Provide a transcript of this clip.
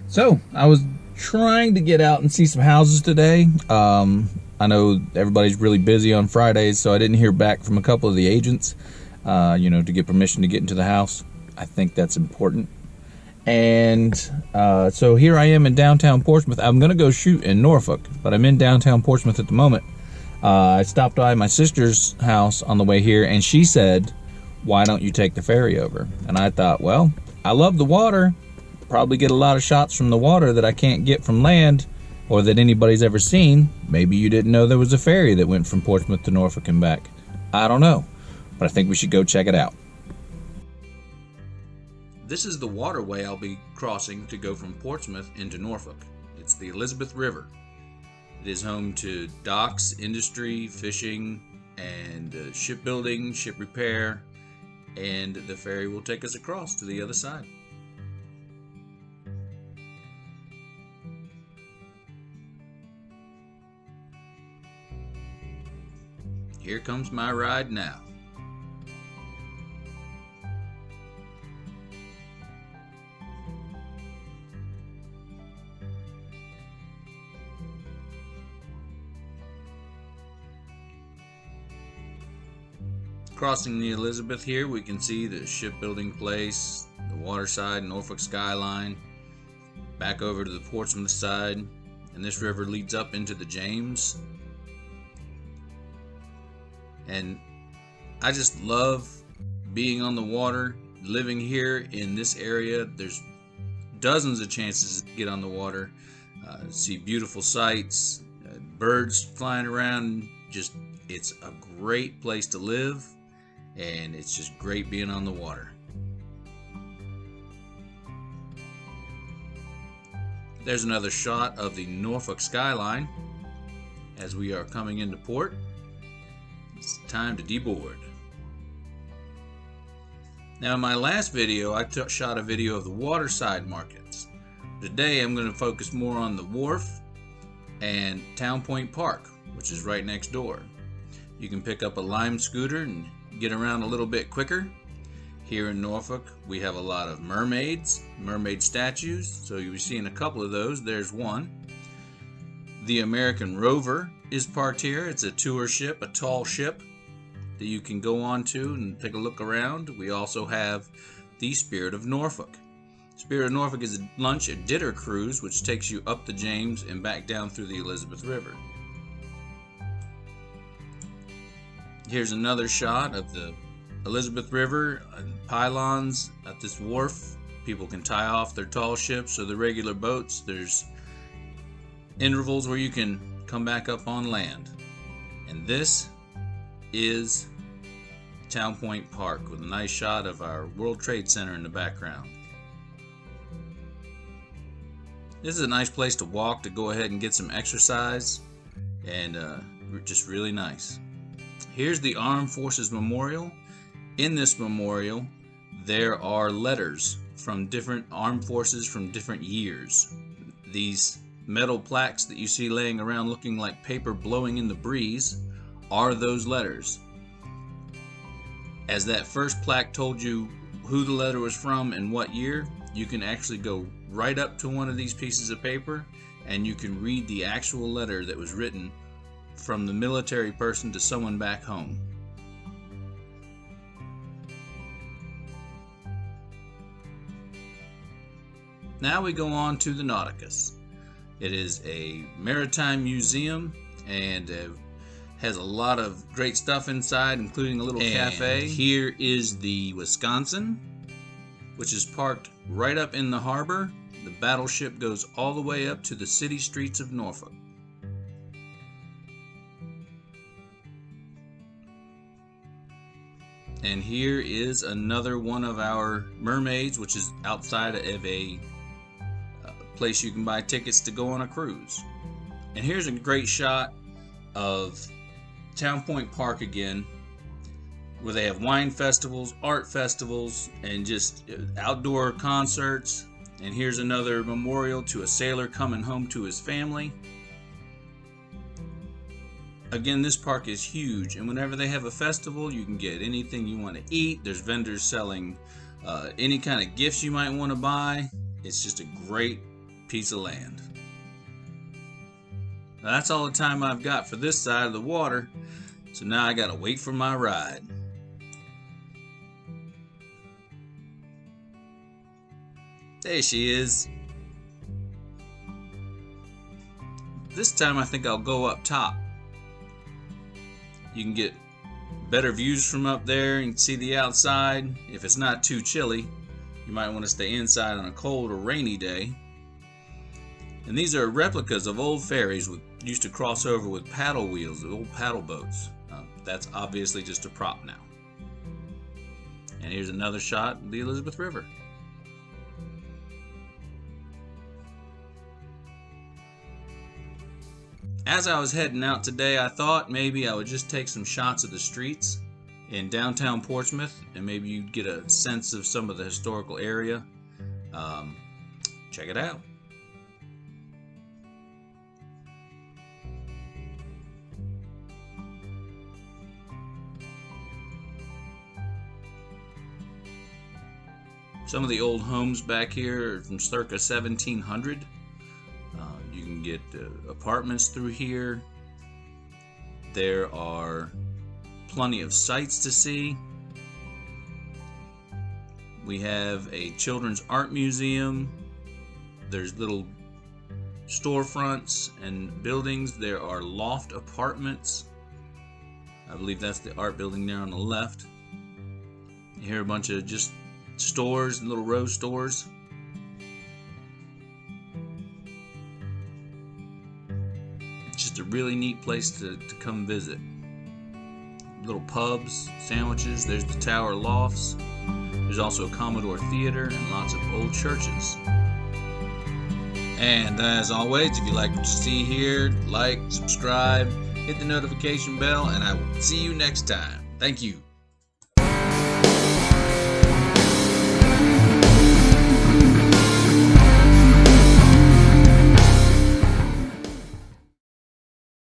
So I was trying to get out and see some houses today. I know everybody's really busy on Fridays, so I didn't hear back from a couple of the agents, to get permission to get into the house. I think that's important. And so here I am in downtown Portsmouth. I'm going to go shoot in Norfolk, but I'm in downtown Portsmouth at the moment. I stopped by my sister's house on the way here, and she said, "Why don't you take the ferry over?" And I thought, well, I love the water. Probably get a lot of shots from the water that I can't get from land or that anybody's ever seen. Maybe you didn't know there was a ferry that went from Portsmouth to Norfolk and back. I don't know, but I think we should go check it out. This is the waterway I'll be crossing to go from Portsmouth into Norfolk. It's the Elizabeth River. It is home to docks, industry, fishing, and shipbuilding, ship repair, and the ferry will take us across to the other side. Here comes my ride now. Crossing the Elizabeth here, we can see the shipbuilding place, the waterside, Norfolk skyline, back over to the Portsmouth side, and this river leads up into the James. And I just love being on the water, living here in this area. There's dozens of chances to get on the water, see beautiful sights, birds flying around. It's a great place to live, and it's just great being on the water. There's another shot of the Norfolk skyline as we are coming into port. It's time to deboard. Now, in my last video, I shot a video of the waterside markets. Today, I'm going to focus more on the wharf and Town Point Park, which is right next door. You can pick up a Lime scooter and get around a little bit quicker. Here in Norfolk, we have a lot of mermaids, mermaid statues, so you'll be seeing a couple of those. There's one. The American Rover is parked here. It's a tour ship, a tall ship that you can go on to and take a look around. We also have the Spirit of Norfolk. Spirit of Norfolk is a lunch and dinner cruise which takes you up the James and back down through the Elizabeth River. Here's another shot of the Elizabeth River and pylons at this wharf. People can tie off their tall ships or the regular boats. There's intervals where you can come back up on land. And this is Town Point Park with a nice shot of our World Trade Center in the background. This is a nice place to walk, to go ahead and get some exercise, and just really nice. Here's the Armed Forces Memorial. In this memorial, there are letters from different armed forces from different years. These metal plaques that you see laying around looking like paper blowing in the breeze are those letters. As that first plaque told you who the letter was from and what year, you can actually go right up to one of these pieces of paper and you can read the actual letter that was written from the military person to someone back home. Now we go on to the Nauticus. It is a maritime museum and has a lot of great stuff inside, including a little cafe. Here is the Wisconsin, which is parked right up in the harbor. The battleship goes all the way up to the city streets of Norfolk. And here is another one of our mermaids, which is outside of a place you can buy tickets to go on a cruise. And here's a great shot of Town Point Park again, where they have wine festivals, art festivals, and just outdoor concerts. And here's another memorial to a sailor coming home to his family. Again, this park is huge, and whenever they have a festival, you can get anything you want to eat. There's vendors selling any kind of gifts you might want to buy. It's just a great piece of land. Now, that's all the time I've got for this side of the water, so now I gotta wait for my ride. There she is. This time I think I'll go up top. You can get better views from up there and see the outside. If it's not too chilly, you might want to stay inside on a cold or rainy day. And these are replicas of old ferries used to cross over with paddle wheels, old paddle boats. That's obviously just a prop now. And here's another shot of the Elizabeth River. As I was heading out today, I thought maybe I would just take some shots of the streets in downtown Portsmouth, and maybe you'd get a sense of some of the historical area. Check it out. Some of the old homes back here are from circa 1700. You can get apartments through here. There are plenty of sights to see. We have a children's art museum. There's little storefronts and buildings. There are loft apartments. I believe that's the art building there on the left. You hear a bunch of just stores, little row stores. Just a really neat place to come visit. Little pubs, sandwiches. There's the Tower Lofts. There's also a Commodore Theater and lots of old churches. And as always, if you like what you see here, like, subscribe, hit the notification bell, and I will see you next time. Thank you.